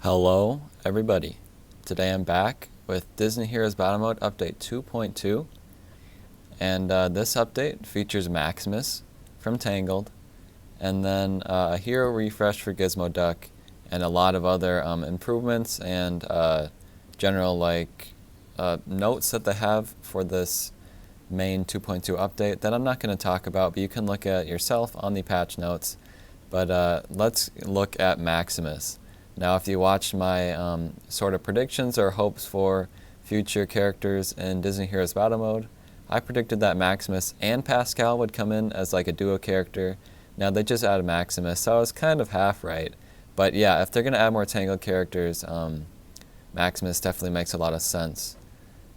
Hello everybody, today I'm back with Disney Heroes Battle Mode Update 2.2, and this update features Maximus from Tangled, and then a hero refresh for Gizmo Duck, and a lot of other improvements and general notes that they have for this main 2.2 update that I'm not going to talk about, but you can look at yourself on the patch notes. But let's look at Maximus. Now, if you watched my sort of predictions or hopes for future characters in Disney Heroes Battle Mode, I predicted that Maximus and Pascal would come in as like a duo character. Now, they just added Maximus, so I was kind of half right. But yeah, if they're going to add more Tangled characters, Maximus definitely makes a lot of sense.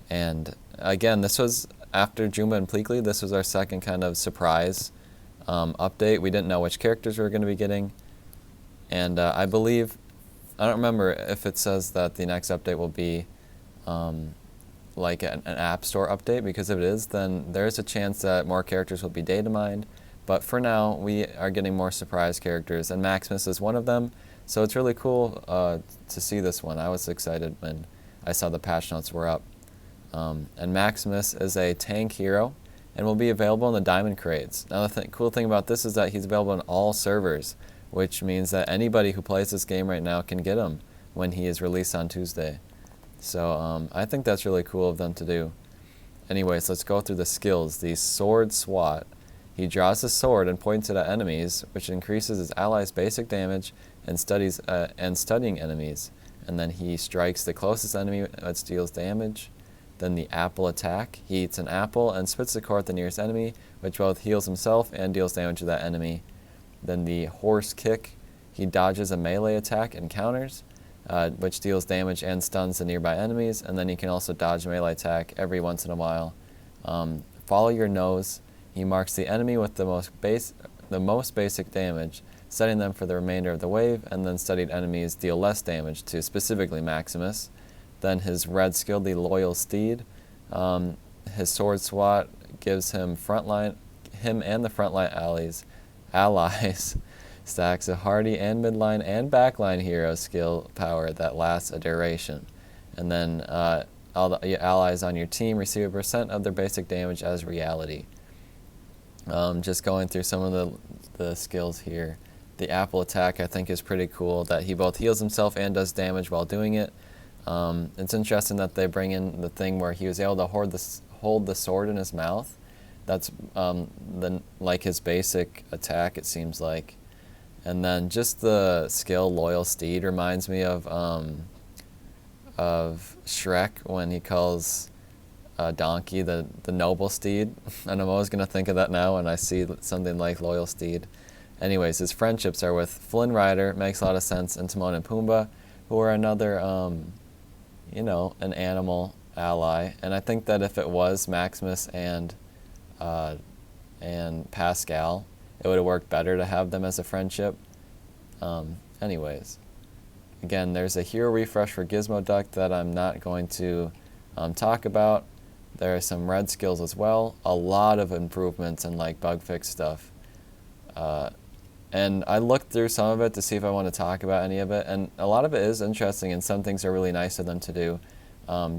And again, this was after Jumba and Pleakley. This was our second kind of surprise update. We didn't know which characters we were going to be getting. And I believe, I don't remember if it says that the next update will be like an App Store update, because if it is, then there's a chance that more characters will be data mined. But for now, we are getting more surprise characters, and Maximus is one of them. So it's really cool to see this one. I was excited when I saw the patch notes were up. And Maximus is a tank hero and will be available in the Diamond Crates. Now the cool thing about this is that he's available on all servers, which means that anybody who plays this game right now can get him when he is released on Tuesday. So I think that's really cool of them to do. Anyways, let's go through the skills. The Sword Swat. He draws his sword and points it at enemies, which increases his allies' basic damage and studying enemies. And then he strikes the closest enemy that deals damage. Then the Apple Attack. He eats an apple and spits the core at the nearest enemy, which both heals himself and deals damage to that enemy. Then the Horse Kick. He dodges a melee attack and counters, which deals damage and stuns the nearby enemies. And then he can also dodge a melee attack every once in a while. Follow Your Nose. He marks the enemy with the most basic damage, setting them for the remainder of the wave, and then studied enemies deal less damage to specifically Maximus. Then his red skill, the Loyal Steed. His Sword Swat gives him and the frontline allies stacks a hardy and midline and backline hero skill power that lasts a duration. And then all the allies on your team receive a % of their basic damage as reality. Just going through some of the skills here. The Apple Attack I think is pretty cool, that he both heals himself and does damage while doing it. It's interesting that they bring in the thing where he was able to hold the sword in his mouth. That's like his basic attack, it seems like. And then just the skill Loyal Steed reminds me of Shrek when he calls Donkey the noble steed. And I'm always going to think of that now when I see something like Loyal Steed. Anyways, his friendships are with Flynn Rider, makes a lot of sense, and Timon and Pumbaa, who are another, an animal ally. And I think that if it was Maximus and Pascal, it would have worked better to have them as a friendship. Anyways, again, there's a hero refresh for Gizmo Duck that I'm not going to talk about. There are some red skills as well, a lot of improvements and like bug fix stuff. And I looked through some of it to see if I want to talk about any of it, and a lot of it is interesting, and some things are really nice of them to do,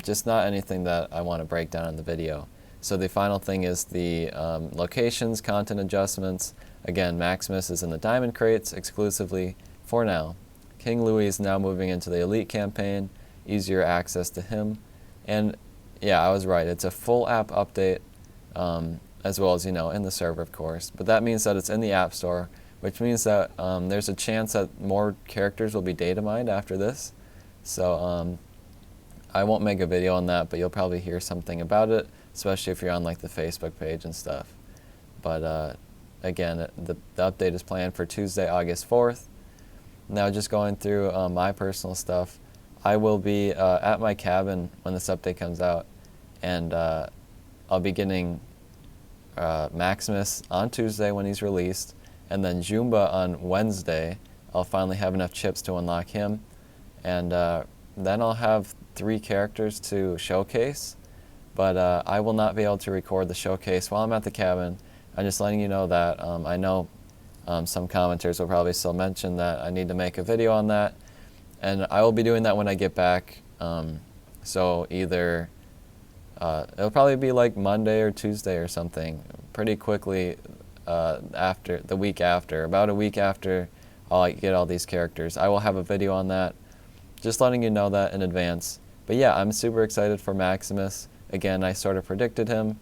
just not anything that I want to break down in the video. So the final thing is the locations, content adjustments. Again, Maximus is in the Diamond Crates exclusively for now. King Louis is now moving into the Elite campaign, easier access to him. And yeah, I was right, it's a full app update, as well as, in the server, of course. But that means that it's in the App Store, which means that there's a chance that more characters will be data mined after this. So I won't make a video on that, but you'll probably hear something about it, especially if you're on like the Facebook page and stuff. But again, the update is planned for Tuesday, August 4th. Now just going through my personal stuff, I will be at my cabin when this update comes out, and I'll be getting Maximus on Tuesday when he's released, and then Jumba on Wednesday. I'll finally have enough chips to unlock him, and then I'll have 3 characters to showcase, but I will not be able to record the showcase while I'm at the cabin. I'm just letting you know that. I know some commenters will probably still mention that I need to make a video on that, And I will be doing that when I get back. So either it'll probably be like Monday or Tuesday or something, pretty quickly after the week after, about a week after I'll get all these characters. I will have a video on that, just letting you know that in advance. But yeah, I'm super excited for Maximus. Again, I sort of predicted him,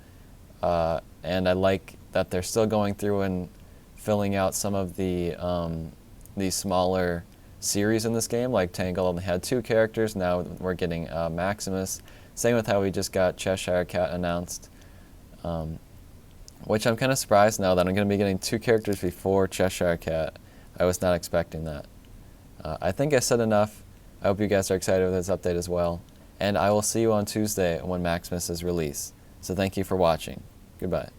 and I like that they're still going through and filling out some of the smaller series in this game. Like Tangle only had 2 characters, now we're getting Maximus. Same with how we just got Cheshire Cat announced, which I'm kind of surprised now that I'm going to be getting 2 characters before Cheshire Cat. I was not expecting that. I think I said enough. I hope you guys are excited with this update as well. And I will see you on Tuesday when Maximus is released. So thank you for watching. Goodbye.